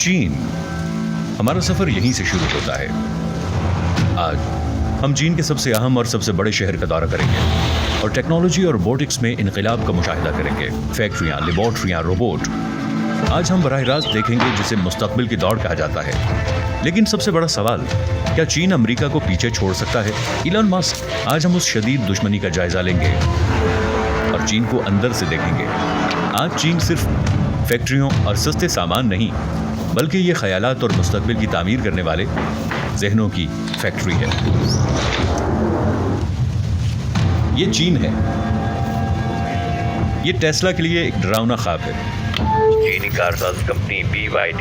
चीन। हमारा सफर यहीं से शुरू होता है। आज हम चीन के सबसे अहम और सबसे बड़े शहर का दौरा करेंगे और टेक्नोलॉजी और रोबोटिक्स में इनकलाब का मुशाहिदा करेंगे। फैक्ट्रियां, लेबॉर्ट्रियां, रोबोट। आज हम बराह रास्त देखेंगे जिसे मुस्तकबिल की दौड़ कहा जाता है। लेकिन सबसे बड़ा सवाल, क्या चीन अमेरिका को पीछे छोड़ सकता है? Elon Musk. आज हम उस शदीद दुश्मनी का जायजा लेंगे और चीन को अंदर से देखेंगे। आज चीन सिर्फ फैक्ट्रियों और सस्ते सामान नहीं, बल्कि ये ख्यालात और मुस्तकबिल की तामीर करने वाले जहनों की फैक्ट्री है। ये चीन है। ये टेस्ला के लिए एक डरावना ख्वाब है। चीनी कारसाज कंपनी BYD।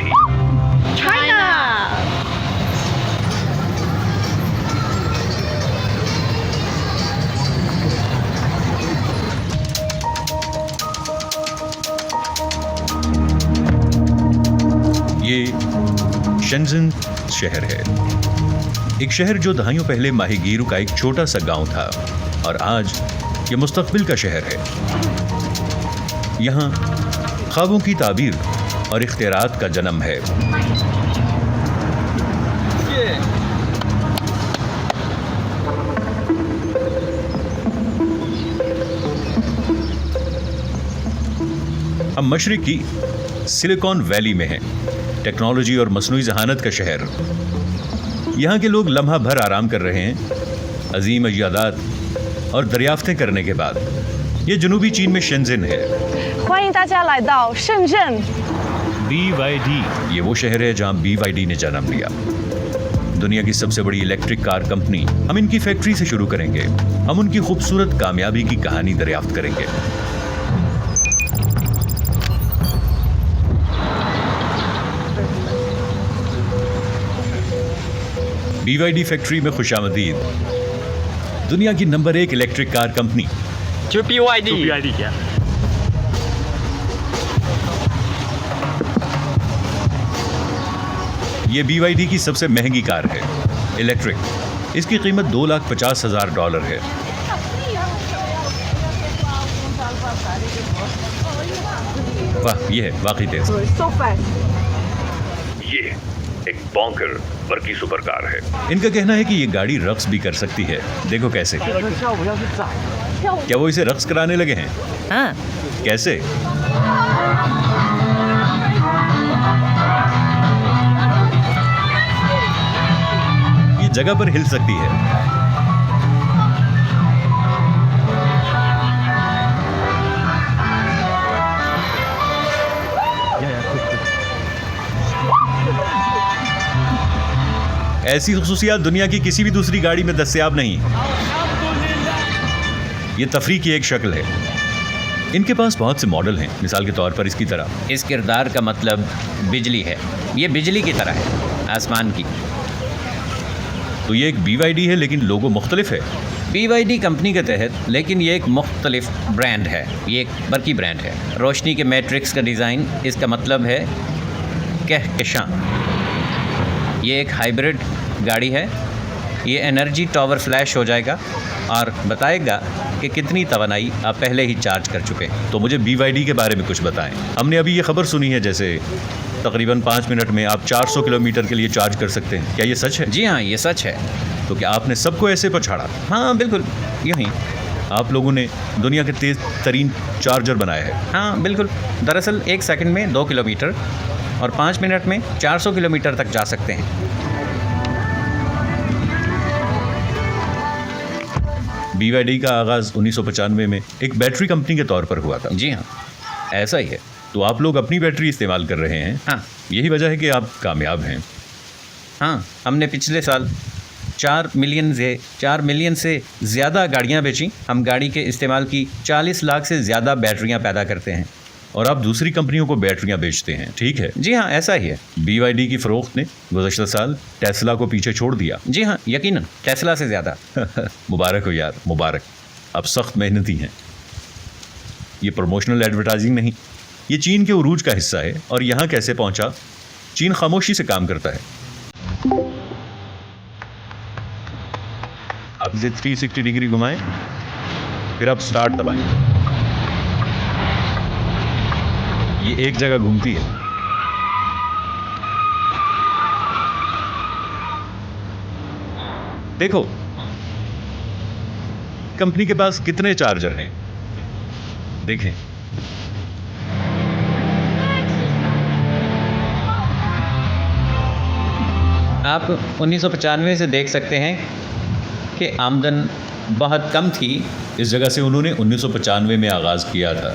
China! ये शेंजन शहर है, एक शहर जो दहाइयों पहले माहीगीरों का एक छोटा सा गांव था और आज ये मुस्तकबिल का शहर है। यहाँ ख्वाबों की ताबीर और इख्तियारात का जन्म है। हम मशरिक की सिलिकॉन वैली में हैं, टेक्नोलॉजी और मसनूई जहानत का शहर। यहाँ के लोग लम्हा भर आराम कर रहे हैं अजीम इजादात और दरियाफ्तें करने के बाद। ये जनूबी चीन में शेंजन है। 欢迎大家来到深圳。 BYD। ये वो शहर है जहाँ BYD ने जन्म लिया, दुनिया की सबसे बड़ी इलेक्ट्रिक कार कंपनी। हम इनकी फैक्ट्री से शुरू करेंगे। हम उनकी खूबसूरत कामयाबी की कहानी दरियाफ्त करेंगे। BYD फैक्ट्री में खुशामदीद। दुनिया की number 1 electric car company. 就 BYD， BYD 呀。 ये BYD की सबसे महंगी कार है, इलेक्ट्रिक। इसकी कीमत $2,50,000 है। वाह, ये है वाकई तेज। So fast. ये एक बॉन्कर वर्की सुपर कार है। इनका कहना है कि ये गाड़ी रक्स भी कर सकती है। देखो कैसे। 跳舞要去炸。 क्या वो इसे रक्स कराने लगे हैं? हाँ, कैसे? ये जगह पर हिल सकती है। ऐसी खुसूसियात दुनिया की किसी भी दूसरी गाड़ी में दस्तयाब नहीं। ये तफरीह की एक शक्ल है। इनके पास बहुत से मॉडल हैं, मिसाल के तौर पर इसकी तरह। इस किरदार का मतलब बिजली है। ये बिजली की तरह है, आसमान की। तो ये एक BYD है, लेकिन लोगो मुख्तलिफ है। BYD कंपनी के तहत, लेकिन ये एक मुख्तलिफ ब्रांड है। ये एक बरकी ब्रांड है। रोशनी के मैट्रिक्स का डिज़ाइन, इसका मतलब है कहकशां। ये एक हाइब्रिड गाड़ी है। ये एनर्जी टावर फ्लैश हो जाएगा और बताएगा कि कितनी तवानाई आप पहले ही चार्ज कर चुके हैं। तो मुझे BYD के बारे में कुछ बताएं। हमने अभी ये खबर सुनी है जैसे तकरीबन 5 मिनट में आप 400 किलोमीटर के लिए चार्ज कर सकते हैं। क्या ये सच है? जी हाँ, ये सच है। तो क्या आपने सबको ऐसे पछाड़ा? हाँ, बिल्कुल यूँ ही। आप लोगों ने दुनिया के तेज़ तरीन चार्जर बनाया है। हाँ, बिल्कुल। दरअसल 1 सेकंड में 2 किलोमीटर और 5 मिनट में 400 किलोमीटर तक जा सकते हैं। BYD का आगाज़ 1995 में एक बैटरी कंपनी के तौर पर हुआ था। जी हाँ, ऐसा ही है। तो आप लोग अपनी बैटरी इस्तेमाल कर रहे हैं। हाँ यही वजह है कि आप कामयाब हैं। हाँ, हमने पिछले साल 4 मिलियन से ज़्यादा गाड़ियाँ बेचीं। हम गाड़ी के इस्तेमाल की 40 लाख से ज़्यादा बैटरियाँ पैदा करते हैं। और आप दूसरी कंपनियों को बैटरियां बेचते हैं, ठीक है? जी हाँ, ऐसा ही है। BYD की फ़रोख्त ने गुज़श्ता साल टेस्ला को पीछे छोड़ दिया। जी हाँ, यकीनन टेस्ला से ज़्यादा। मुबारक हो यार, मुबारक। आप सख्त मेहनती हैं। ये प्रमोशनल एडवर्टाइजिंग नहीं, ये चीन के उरूज का हिस्सा है। और यहाँ कैसे पहुँचा? चीन खामोशी से काम करता है। आप इसे 360 डिग्री घुमाएं, फिर आप स्टार्ट दबाएं। ये एक जगह घूमती है। देखो कंपनी के पास कितने चार्जर हैं, देखें। आप 1995 से देख सकते हैं कि आमदन बहुत कम थी। इस जगह से उन्होंने 1995 में आगाज़ किया था।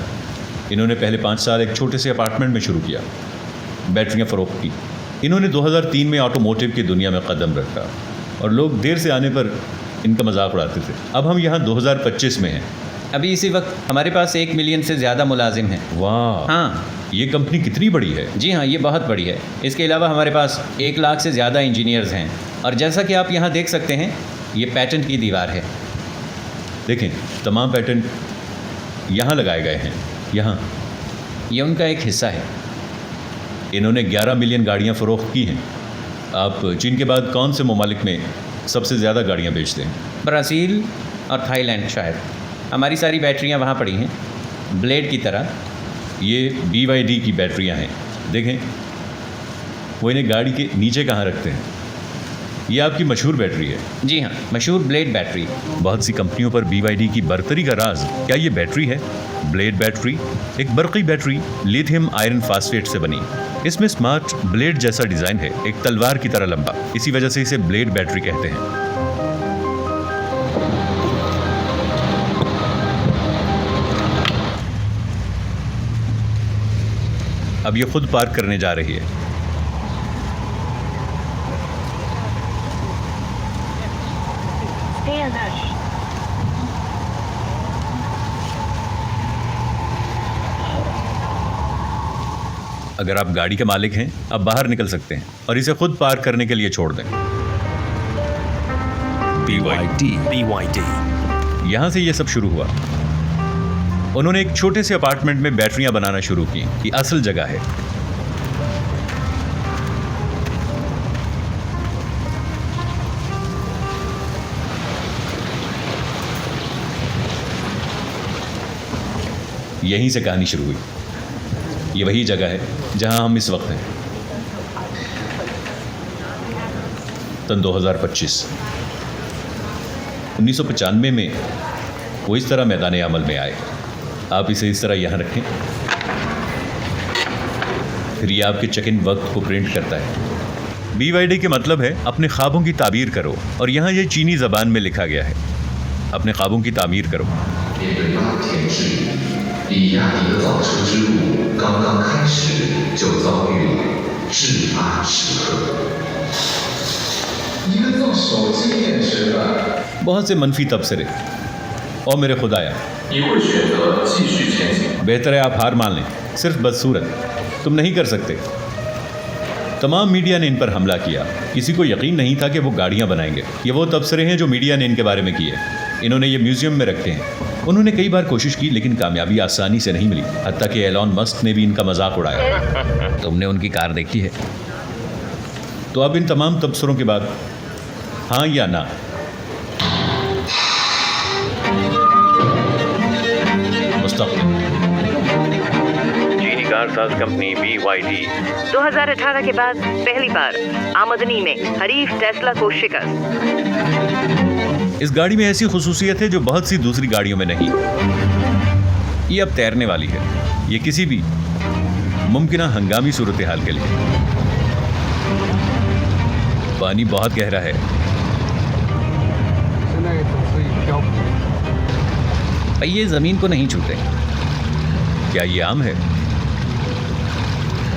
इन्होंने पहले 5 साल एक छोटे से अपार्टमेंट में शुरू किया, बैटरियां फ़रोख्त की। इन्होंने 2003 में ऑटोमोटिव की दुनिया में कदम रखा और लोग देर से आने पर इनका मजाक उड़ाते थे। अब हम यहाँ 2025 में हैं। अभी इसी वक्त हमारे पास 1 मिलियन से ज़्यादा मुलाजिम हैं। वाह, हाँ ये कंपनी कितनी बड़ी है। जी हाँ, ये बहुत बड़ी है। इसके अलावा हमारे पास 1 लाख से ज़्यादा इंजीनियर्स हैं। और जैसा कि आप यहाँ देख सकते हैं, ये पैटेंट की दीवार है। देखें, तमाम पैटेंट यहाँ लगाए गए हैं। यहाँ ये उनका एक हिस्सा है। इन्होंने 11 मिलियन गाड़ियाँ फ़रोख्त की हैं। आप चीन के बाद कौन से ममालिक में सबसे ज़्यादा गाड़ियाँ बेचते हैं? ब्राज़ील और थाईलैंड शायद। हमारी सारी बैटरियाँ वहाँ पड़ी हैं, ब्लेड की तरह। ये BYD की बैटरियाँ हैं। देखें, वो इन्हें गाड़ी के नीचे कहाँ रखते हैं। ये आपकी मशहूर बैटरी है। जी हाँ, मशहूर ब्लेड बैटरी। बहुत सी कंपनियों पर BYD की बर्तरी का राज क्या ये बैटरी है? ब्लेड बैटरी एक बरक़ी बैटरी लिथियम आयरन फास्फेट से बनी। इसमें स्मार्ट ब्लेड जैसा डिज़ाइन है, एक तलवार की तरह लंबा। इसी वजह से इसे ब्लेड बैटरी कहते हैं। अब ये खुद पार्क करने जा रही है। Spanish. अगर आप गाड़ी के मालिक हैं, आप बाहर निकल सकते हैं और इसे खुद पार्क करने के लिए छोड़ दें। BYD. यहाँ से ये सब शुरू हुआ। उन्होंने एक छोटे से अपार्टमेंट में बैटरियां बनाना शुरू की। ये असल जगह है। यहीं से कहानी शुरू हुई। ये वही जगह है जहां हम इस वक्त हैं। सन 2025। 1995 में वो इस तरह मैदान अमल में आए। आप इसे इस तरह यहाँ रखें, फिर ये आपके चेक इन वक्त को प्रिंट करता है। BYD के मतलब है अपने ख्वाबों की ताबीर करो, और यहाँ ये चीनी ज़बान में लिखा गया है, अपने ख्वाबों की ताबीर करो। 比亚迪的造车之路刚刚开始，就遭遇了至暗时刻。一个造手机电池的， बहुत से मनफी तबसरे। और मेरे खुदाया, 你会选择继续前行。 बेहतर है आप हार मान लें। सिर्फ बदसूरत तुम नहीं कर सकते। तमाम मीडिया ने इन पर हमला किया। किसी को यकीन नहीं था कि वो गाड़ियाँ बनाएंगे। ये वो तबसरे हैं जो मीडिया ने इनके बारे में किए। इन्होंने ये म्यूज़ियम में रखे हैं। उन्होंने कई बार कोशिश की, लेकिन कामयाबी आसानी से नहीं मिली। हत्ता कि एलॉन मस्क ने भी इनका मजाक उड़ाया। तुमने उनकी कार देखी है? तो अब इन तमाम तबसरों के बाद हाँ या ना? मुस्तक़बिल चीनी कारसाज कंपनी BYD 2018 के बाद पहली बार आमदनी में हरीफ टेस्ला को शिकस्त। इस गाड़ी में ऐसी खुसूसियत है जो बहुत सी दूसरी गाड़ियों में नहीं। ये अब तैरने वाली है। ये किसी भी मुमकिना हंगामी सूरत हाल के लिए। पानी बहुत गहरा है। पहिए ज़मीन को नहीं छूते। क्या ये आम है?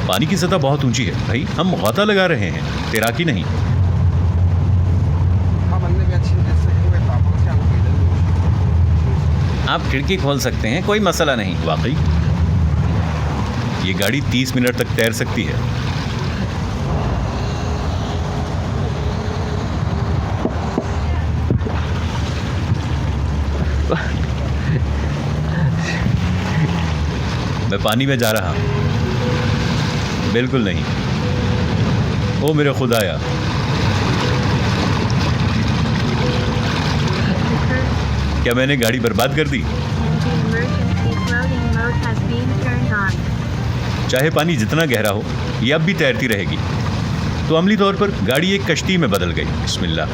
पानी की सतह बहुत ऊंची है भाई। हम गौता लगा रहे हैं, तैराकी नहीं। आप खिड़की खोल सकते हैं, कोई मसला नहीं। वाकई ये गाड़ी 30 मिनट तक तैर सकती है। मैं पानी में जा रहा हूं। बिल्कुल नहीं। ओ मेरे खुदाया, क्या मैंने गाड़ी बर्बाद कर दी? चाहे पानी जितना गहरा हो, ये अब भी तैरती रहेगी। तो अमली तौर पर गाड़ी एक कश्ती में बदल गई। बिस्मिल्लाह।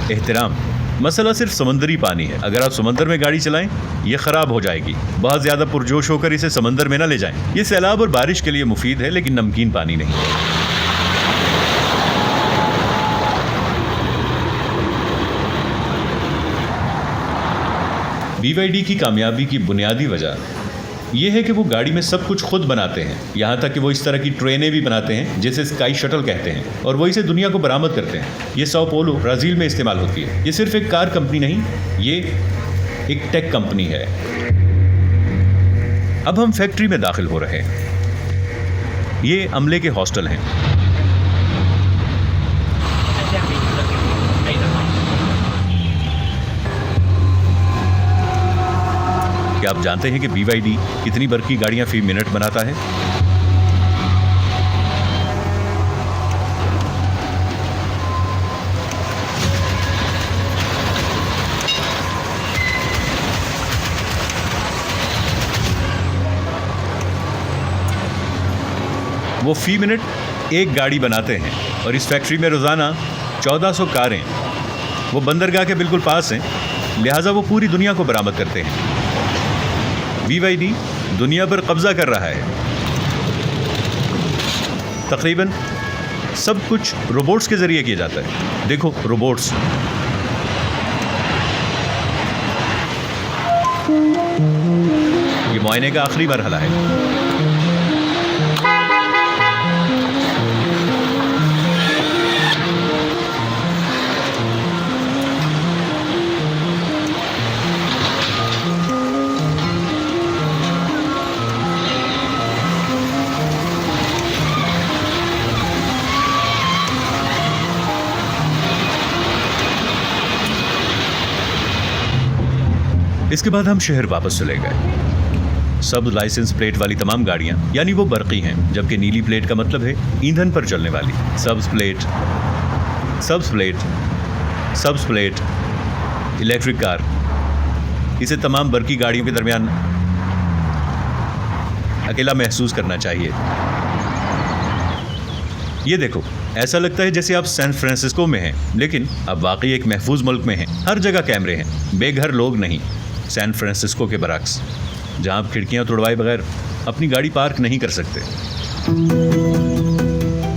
एहतराम। मसला सिर्फ समंदरी पानी है। अगर आप समंदर में गाड़ी चलाएं, ये खराब हो जाएगी। बहुत ज्यादा पुरजोश होकर इसे समंदर में न ले जाएं। ये सैलाब और बारिश के लिए मुफीद है, लेकिन नमकीन पानी नहीं। BYD की कामयाबी की बुनियादी वजह यह है कि वो गाड़ी में सब कुछ खुद बनाते हैं। यहाँ तक कि वो इस तरह की ट्रेनें भी बनाते हैं जिसे स्काई शटल कहते हैं, और वो इसे दुनिया को बरामद करते हैं। ये साओ पोलो ब्राज़ील में इस्तेमाल होती है। ये सिर्फ एक कार कंपनी नहीं, ये एक टेक कंपनी है। अब हम फैक्ट्री में दाखिल हो रहे हैं। ये अमले के हॉस्टल हैं। क्या आप जानते हैं कि BYD कितनी बर्की गाड़ियां फी मिनट बनाता है? वो फी मिनट एक गाड़ी बनाते हैं, और इस फैक्ट्री में रोज़ाना 1400 कारें। वो बंदरगाह के बिल्कुल पास हैं, लिहाजा वो पूरी दुनिया को बरामद करते हैं। BYD दुनिया पर कब्जा कर रहा है। तकरीबन सब कुछ रोबोट्स के जरिए किया जाता है। देखो रोबोट्स, ये मुआयने का आखिरी मरहला है। इसके बाद हम शहर वापस चले गए। सब लाइसेंस प्लेट वाली तमाम गाड़ियां यानी वो बर्की हैं, जबकि नीली प्लेट का मतलब है ईंधन पर चलने वाली। सब्ज प्लेट, सब्ज प्लेट, सब्ज प्लेट, इलेक्ट्रिक कार, इसे तमाम बर्की गाड़ियों के दरमियान अकेला महसूस करना चाहिए। ये देखो, ऐसा लगता है जैसे आप सैन फ्रांसिस्को में हैं, लेकिन अब वाकई एक महफूज मुल्क में हैं। हर जगह कैमरे हैं, बेघर लोग नहीं। सैन फ्रांसिस्को के बरक्स, जहां आप खिड़कियां तोड़वाए बगैर अपनी गाड़ी पार्क नहीं कर सकते।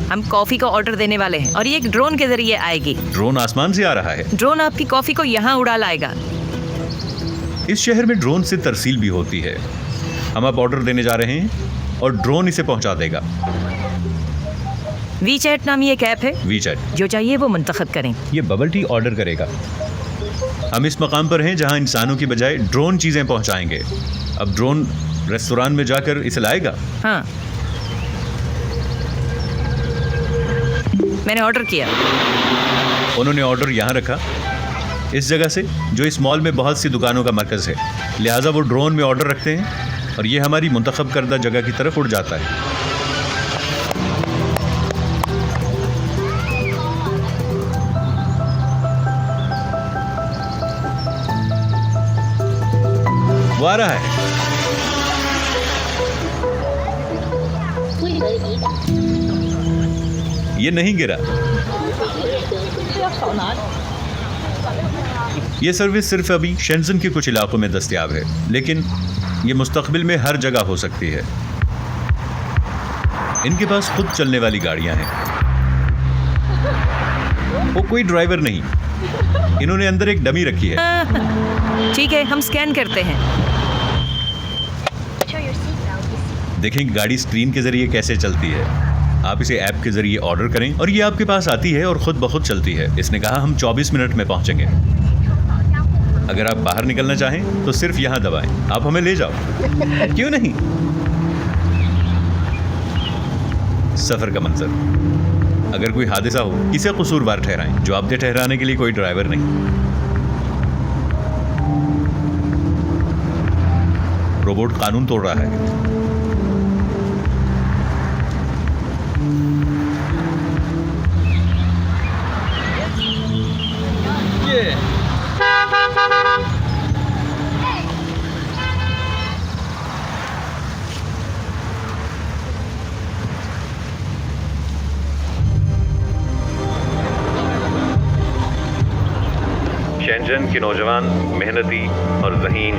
हम कॉफी का ऑर्डर देने वाले हैं और ये एक ड्रोन के जरिए आएगी। ड्रोन आसमान से आ रहा है। ड्रोन आपकी कॉफी को यहाँ उड़ा लाएगा। इस शहर में ड्रोन से तरसील भी होती है। हम अब ऑर्डर देने जा रहे हैं और ड्रोन इसे पहुंचा देगा। WeChat नामी एक ऐप है। WeChat, जो चाहिए वो मुंतखब करें। ये बबल टी ऑर्डर करेगा। हम इस मकाम पर हैं जहां इंसानों की बजाय ड्रोन चीजें पहुंचाएंगे। अब ड्रोन रेस्तोरां में जाकर इसे लाएगा। हाँ, मैंने ऑर्डर किया। उन्होंने ऑर्डर यहाँ रखा, इस जगह से जो इस मॉल में बहुत सी दुकानों का मरकज है। लिहाजा वो ड्रोन में ऑर्डर रखते हैं और ये हमारी मुंतखब करदा जगह की तरफ उड़ जाता है। वो आ रहा है। ये नहीं गिरा। ये सर्विस सिर्फ अभी शेंजन के कुछ इलाकों में दस्तयाब है, लेकिन ये मुस्तकबिल में हर जगह हो सकती है। इनके पास खुद चलने वाली गाड़ियां हैं। वो कोई ड्राइवर नहीं, इन्होंने अंदर एक डमी रखी है। ठीक है, हम स्कैन करते हैं। देखें गाड़ी स्क्रीन के जरिए कैसे चलती है। आप इसे ऐप के जरिए ऑर्डर करें और ये आपके पास आती है और खुद ब खुद चलती है। इसने कहा हम 24 मिनट में पहुंचेंगे। अगर आप बाहर निकलना चाहें तो सिर्फ यहाँ दबाएं। आप हमें ले जाओ। क्यों नहीं? सफर का मंजर। अगर कोई हादसा हो, किसे कसूरवार ठहराएं? जवाबदेह ठहराने के लिए कोई ड्राइवर नहीं। रोबोट कानून तोड़ रहा है। शेंजन की नौजवान मेहनती और ज़हीन।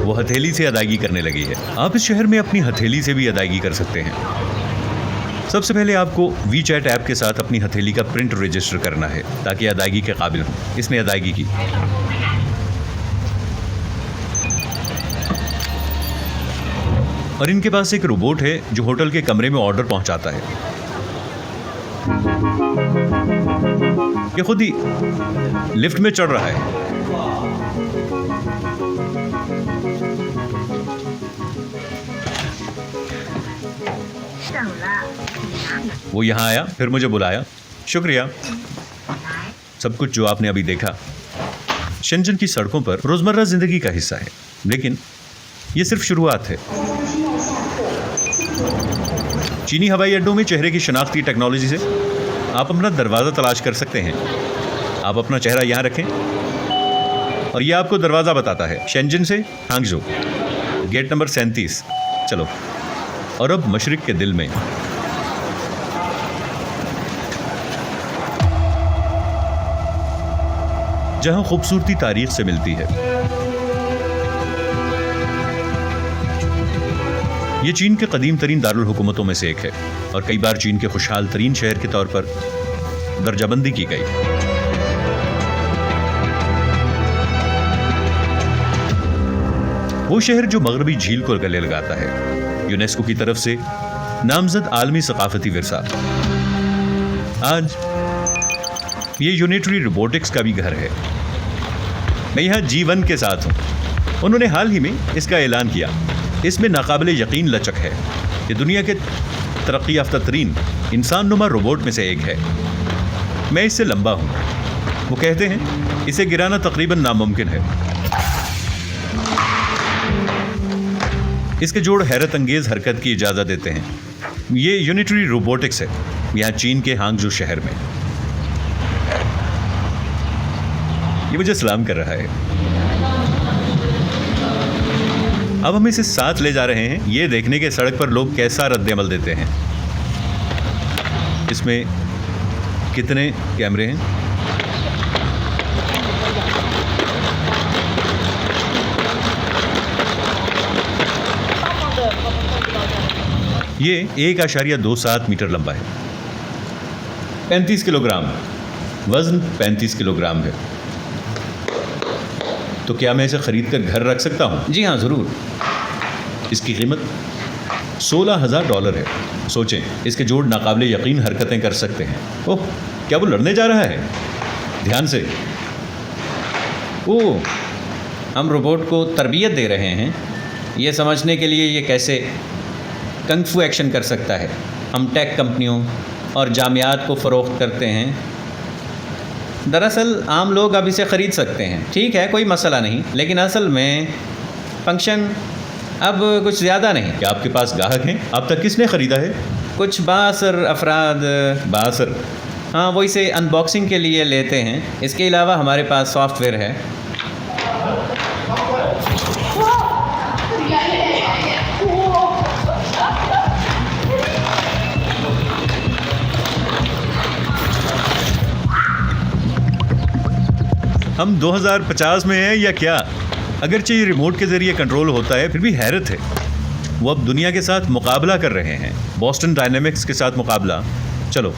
वो हथेली से अदायगी करने लगी है। आप इस शहर में अपनी हथेली से भी अदायगी कर सकते हैं। सबसे पहले आपको वीचैट ऐप के साथ अपनी हथेली का प्रिंट रजिस्टर करना है ताकि अदायगी के काबिल हो। इसने अदायगी की। और इनके पास एक रोबोट है जो होटल के कमरे में ऑर्डर पहुंचाता है। ये खुद ही लिफ्ट में चढ़ रहा है। वो यहाँ आया, फिर मुझे बुलाया। शुक्रिया। सब कुछ जो आपने अभी देखा शेंजन की सड़कों पर रोजमर्रा जिंदगी का हिस्सा है, लेकिन ये सिर्फ शुरुआत है। चीनी हवाई अड्डों में चेहरे की शनाख्ती टेक्नोलॉजी से आप अपना दरवाज़ा तलाश कर सकते हैं। आप अपना चेहरा यहाँ रखें और ये आपको दरवाज़ा बताता है। शेंजन से हांगझो, गेट नंबर 37। चलो, और अब मशरिक के दिल में। जहां खूबसूरती तारीख से मिलती है। ये चीन के कदीम तरीन दारुल हुकूमतों में से एक है और कई बार चीन के खुशहाल तरीन शहर के तौर पर दर्जाबंदी की गई। वो शहर जो मगरबी झील को गले लगाता है, यूनेस्को की तरफ से नामजद आलमी सकाफती विरसा। आज ये यूनिटरी रोबोटिक्स का भी घर है। मैं यहाँ G1 के साथ हूँ। उन्होंने हाल ही में इसका ऐलान किया। इसमें नाकाबिले यकीन लचक है। ये दुनिया के तरक्की याफ्ता तरीन इंसान नुमा रोबोट में से एक है। मैं इससे लंबा हूँ। वो कहते हैं इसे गिराना तकरीबन नामुमकिन है। इसके जोड़ हैरत अंगेज हरकत की इजाज़त देते हैं। ये यूनिटरी रोबोटिक्स है, यहाँ चीन के हांगझो शहर में। ये मुझे सलाम कर रहा है। अब हम इसे साथ ले जा रहे हैं, ये देखने के सड़क पर लोग कैसा रद्द-ए-अमल देते हैं। इसमें कितने कैमरे हैं? ये 1.27 मीटर लंबा है, 35 किलोग्राम, वजन 35 किलोग्राम है। तो क्या मैं इसे खरीद कर घर रख सकता हूँ? जी हाँ, ज़रूर। इसकी कीमत $16,000 है। सोचें, इसके जोड़ नाकाबिले यकीन हरकतें कर सकते हैं। ओह, क्या वो लड़ने जा रहा है? ध्यान से। ओह, हम रोबोट को तरबियत दे रहे हैं ये समझने के लिए ये कैसे कंग-फू एक्शन कर सकता है। हम टेक कंपनियों और जामियात को फ़रोख्त करते हैं। दरअसल आम लोग अब इसे ख़रीद सकते हैं। ठीक है, कोई मसला नहीं, लेकिन असल में फंक्शन अब कुछ ज़्यादा नहीं। क्या आपके पास ग्राहक हैं? अब तक किसने ख़रीदा है? कुछ बासर अफराद। बासर? हाँ, वो इसे अनबॉक्सिंग के लिए लेते हैं। इसके अलावा हमारे पास सॉफ्टवेयर है। हम 2050 में हैं या क्या? अगरचे ये रिमोट के ज़रिए कंट्रोल होता है, फिर भी हैरत है। वो अब दुनिया के साथ मुकाबला कर रहे हैं, बोस्टन डायनेमिक्स के साथ मुकाबला। चलो,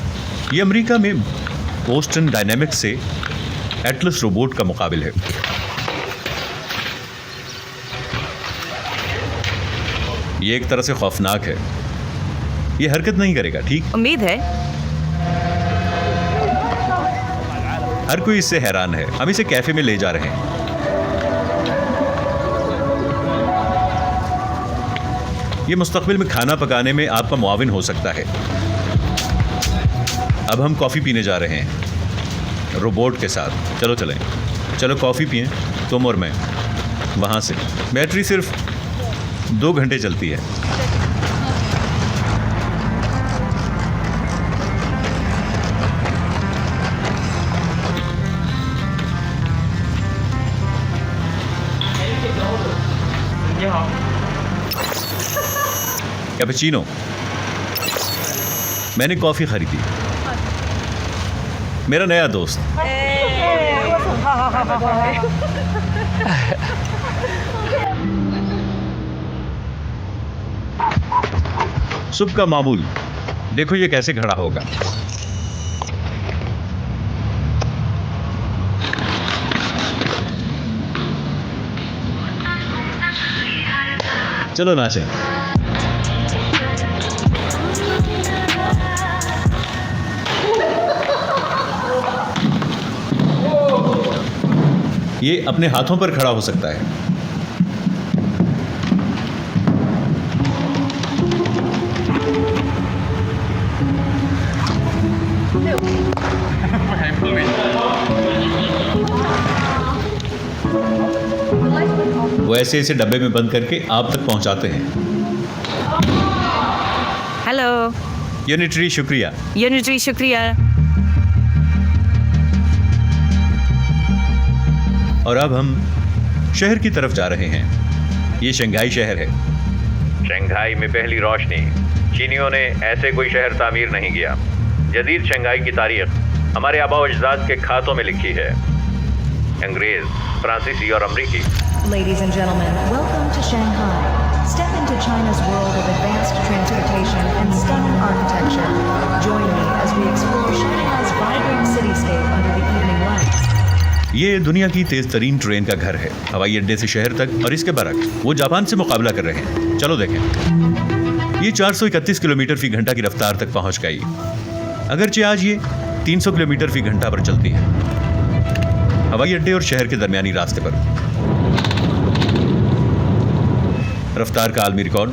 ये अमेरिका में बोस्टन डायनेमिक्स से एटलस रोबोट का मुकाबिल है। ये एक तरह से खौफनाक है। ये हरकत नहीं करेगा, ठीक? उम्मीद है। हर कोई इससे हैरान है। हम इसे कैफे में ले जा रहे हैं। ये मुस्तकबिल में खाना पकाने में आपका मुआविन हो सकता है। अब हम कॉफ़ी पीने जा रहे हैं रोबोट के साथ। चलो चलें, चलो कॉफ़ी पिएं, तुम और मैं। वहाँ से बैटरी सिर्फ 2 घंटे चलती है। कैपुचिनो। मैंने कॉफ़ी खरीदी। मेरा नया दोस्त। सुबह का मामूल, देखो ये कैसे खड़ा होगा। चलो नाचें। ये अपने हाथों पर खड़ा हो सकता है। वो ऐसे ऐसे डब्बे में बंद करके आप तक पहुंचाते हैं। हेलो यूनिटरी शुक्रिया। यूनिटरी शुक्रिया। और अब हम शहर की तरफ जा रहे हैं। ये शंघाई शहर है। शंघाई में पहली रोशनी। चीनियों ने ऐसे कोई शहर तामीर नहीं किया। जदीद शंघाई की तारीख हमारे आबा व अजदाद के खातों में लिखी है। अंग्रेज, फ्रांसीसी और अमरीकी। Ladies and gentlemen, welcome to Shanghai. Step into China's world of advanced transportation and stunning architecture. Join me as we explore Shanghai's vibrant cityscape under the evening lights. ये दुनिया की तेज तरीन ट्रेन का घर है। हवाई अड्डे से शहर तक और इसके बरक वो जापान से मुकाबला कर रहे हैं। चलो देखें। ये 431 किलोमीटर फी घंटा की रफ्तार तक पहुंच गई। अगरचे आज ये 300 किलोमीटर फी घंटा पर चलती है। हवाई अड्डे और शहर के दरमियानी रास्ते पर रफ्तार का आलमी रिकॉर्ड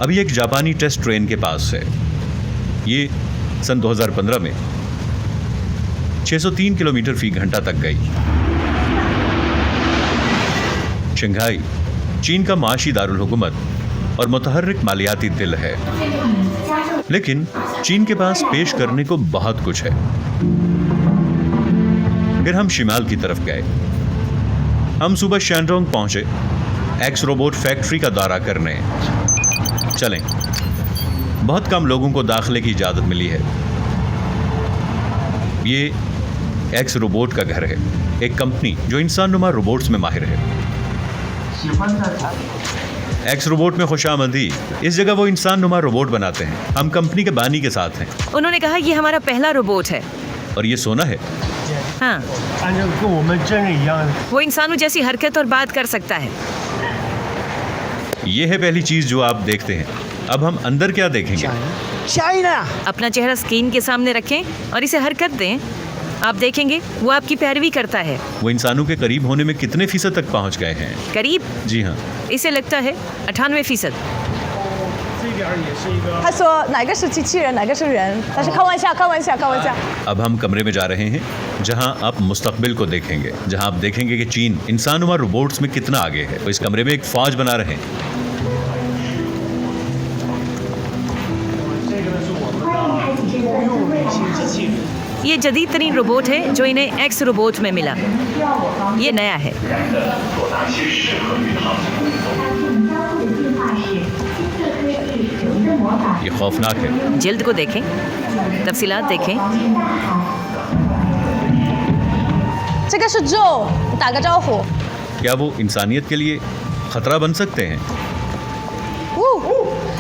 अभी एक जापानी टेस्ट ट्रेन के पास है। ये सन 2015 में 603 किलोमीटर फी घंटा तक गई। शंघाई चीन का माशी दारुल हुकूमत और मुतहर्रिक मालियाती दिल है, लेकिन चीन के पास पेश करने को बहुत कुछ है। फिर हम शिमाल की तरफ गए। हम सुबह शैनडोंग पहुंचे एक्स रोबोट फैक्ट्री का दौरा करने। चलें, बहुत कम लोगों को दाखिले की इजाज़त मिली है। ये एक्स रोबोट का घर है, एक कंपनी जो इंसान नुमा रोबोट्स में माहिर है। एक्स रोबोट में खुशामदी। इस जगह वो इंसान नुमा रोबोट बनाते हैं। हम कंपनी के बानी के साथ हैं। उन्होंने कहा ये हमारा पहला रोबोट है। और ये सोना है। हाँ, वो इंसानों जैसी हरकत और बात कर सकता है। ये है पहली चीज जो आप देखते हैं। अब हम अंदर क्या देखेंगे? अपना चेहरा स्क्रीन के सामने रखें और इसे हरकत दें। आप देखेंगे वो आपकी पैरवी करता है। वो इंसानों के करीब होने में कितने फीसद तक पहुंच गए हैं? करीब? जी हाँ। इसे लगता है 98%। 他说哪个是机器人，哪个是人，但是开玩笑，开玩笑，开玩笑。 अब हम कमरे में जा रहे हैं जहां आप मुस्तकबिल को देखेंगे, जहां आप देखेंगे कि चीन इंसानुमा रोबोट्स में कितना आगे है। तो इस कमरे में एक फौज बना रहे हैं। ये जदीद तरीन रोबोट है जो इन्हें एक्स रोबोट में मिला। ये नया है। ये खौफनाक है। जल्द को देखें, तफसीलात देखें। 这个是 Joe，打个招呼。 क्या वो इंसानियत के लिए खतरा बन सकते हैं?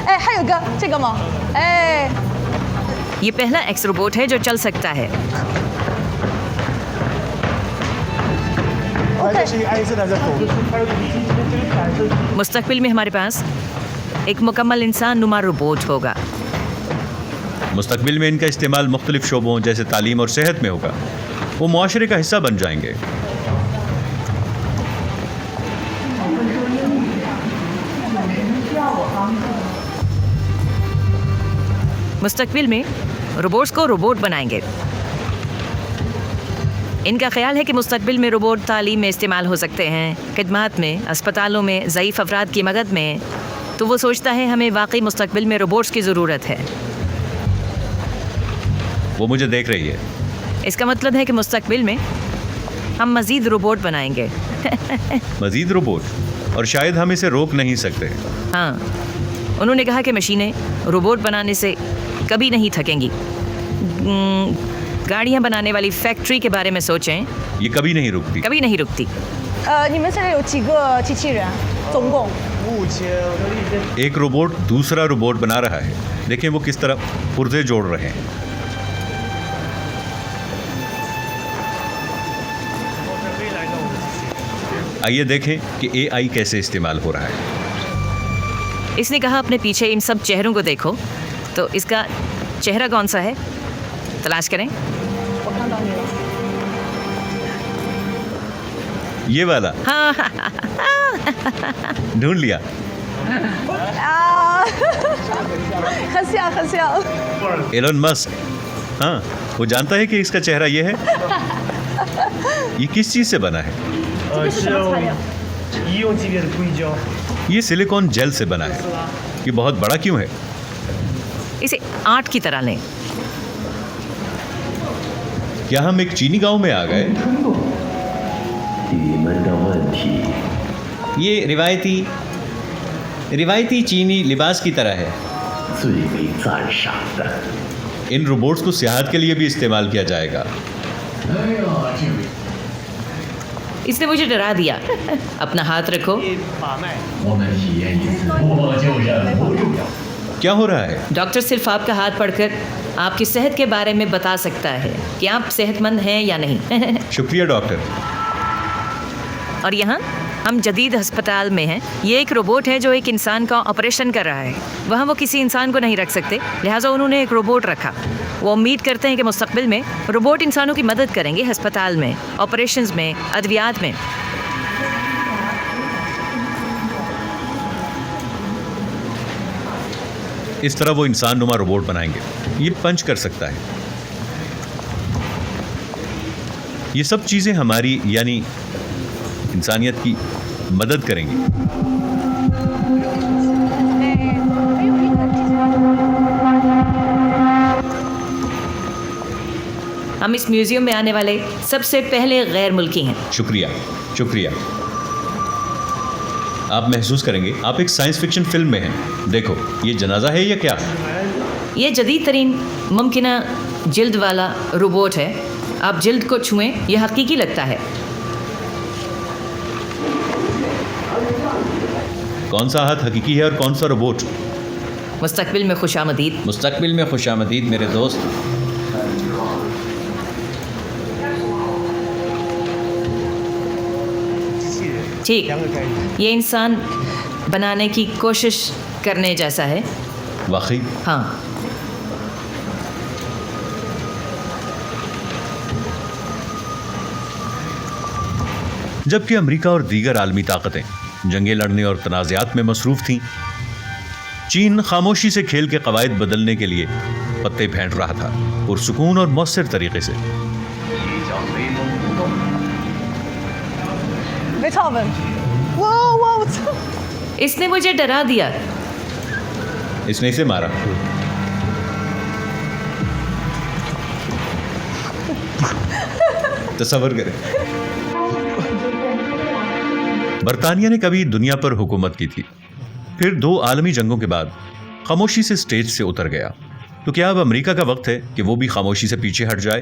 哎，还有个这个吗？哎， ये पहला एक्स रोबोट है जो चल सकता है। मुस्तकबिल में हमारे पास एक मुकम्मल इंसान नुमा रोबोट होगा। मुस्तकबिल में इनका इस्तेमाल मुख्तलिफ शोबों जैसे तालीम और सेहत में होगा। वो मुआशरे का हिस्सा बन जाएंगे। मुस्तकबिल में रोबोट्स को रोबोट बनाएंगे। इनका ख्याल है कि मुस्तकबिल में रोबोट तालीम में इस्तेमाल हो सकते हैं, खिदमात में, अस्पतालों में, ज़ईफ़ अफराद की मदद में। तो वो सोचता है हमें वाकई मुस्तकबिल में रोबोट्स की ज़रूरत है। वो मुझे देख रही है। इसका मतलब है कि मुस्तकबिल में हम मज़ीद रोबोट बनाएंगे। मज़ीद रोबोट, और शायद हम इसे रोक नहीं सकते। हाँ, उन्होंने कहा कि मशीनें रोबोट बनाने से कभी नहीं थकेंगी। गाड़ियाँ बनाने वाली फैक्ट्री के बारे में सोचें, ये कभी नहीं रुकती। कभी नहीं रुकती। 你们现在有几个机器人啊？总共？ एक रोबोट दूसरा रोबोट बना रहा है। देखें वो किस तरह पुर्जे जोड़ रहे हैं। आइए देखें कि एआई कैसे इस्तेमाल हो रहा है। इसने कहा अपने पीछे इन सब चेहरों को देखो, तो इसका चेहरा कौन सा है तलाश करें। ये वाला। हाँ ढूंढ लिया। 啊，很像很像。 एलन मस्क। हाँ, वो जानता है कि इसका चेहरा ये है। ये किस चीज से बना है? 这是什么材料？ ये सिलिकॉन जेल से बना है। ये बहुत बड़ा क्यों है? इसे आर्ट की तरह लें। क्या हम एक चीनी गांव में आ गए? ये रिवायती चीनी लिबास की तरह है। इन रोबोट्स को सियाहत के लिए भी इस्तेमाल किया जाएगा। इसने मुझे डरा दिया। अपना हाथ रखो। क्या हो रहा है? डॉक्टर सिर्फ आपका हाथ पढ़कर आपकी सेहत के बारे में बता सकता है कि आप सेहतमंद हैं या नहीं। शुक्रिया डॉक्टर। और यहाँ हम जदीद अस्पताल में हैं। ये एक रोबोट है जो एक इंसान का ऑपरेशन कर रहा है। वहाँ वो किसी इंसान को नहीं रख सकते, लिहाजा उन्होंने एक रोबोट रखा। वो उम्मीद करते हैं कि मुस्तकबिल में रोबोट इंसानों की मदद करेंगे अस्पताल में, ऑपरेशंस में, अद्वियात में। इस तरह वो इंसान नुमा रोबोट बनाएंगे। ये पंच कर सकता है। ये सब चीजें हमारी यानी इंसानियत की मदद करेंगी। हम इस म्यूजियम में आने वाले सबसे पहले गैर मुल्की हैं। शुक्रिया शुक्रिया। आप महसूस करेंगे आप एक साइंस फिक्शन फिल्म में हैं। देखो ये जनाजा है या क्या? ये जदीद तरीन मुमकिना जिल्द वाला रोबोट है। आप जिल्द को छुएं, यह हकीकी लगता है। कौन सा हाथ हकीकी है और कौन सा रोबोट? मुस्तकबिल में खुशामदीद। मुस्तकबिल में खुशामदीद मेरे दोस्त। ठीक, ये इंसान बनाने की कोशिश करने जैसा है। वाकई? हाँ। जबकि अमेरिका और दीगर आलमी ताकतें जंगें लड़ने और तनाज़ात में मसरूफ़ थीं, चीन खामोशी से खेल के कवायद बदलने के लिए पत्ते फेंट रहा था, पुरसुकून और मौसर तरीके से। इसने मुझे डरा दिया। इसने इसे मारा। तसव्वुर करें, बरतानिया ने कभी दुनिया पर हुकूमत की थी, फिर 2 आलमी जंगों के बाद खामोशी से स्टेज से उतर गया। तो क्या अब अमेरिका का वक्त है कि वो भी खामोशी से पीछे हट जाए?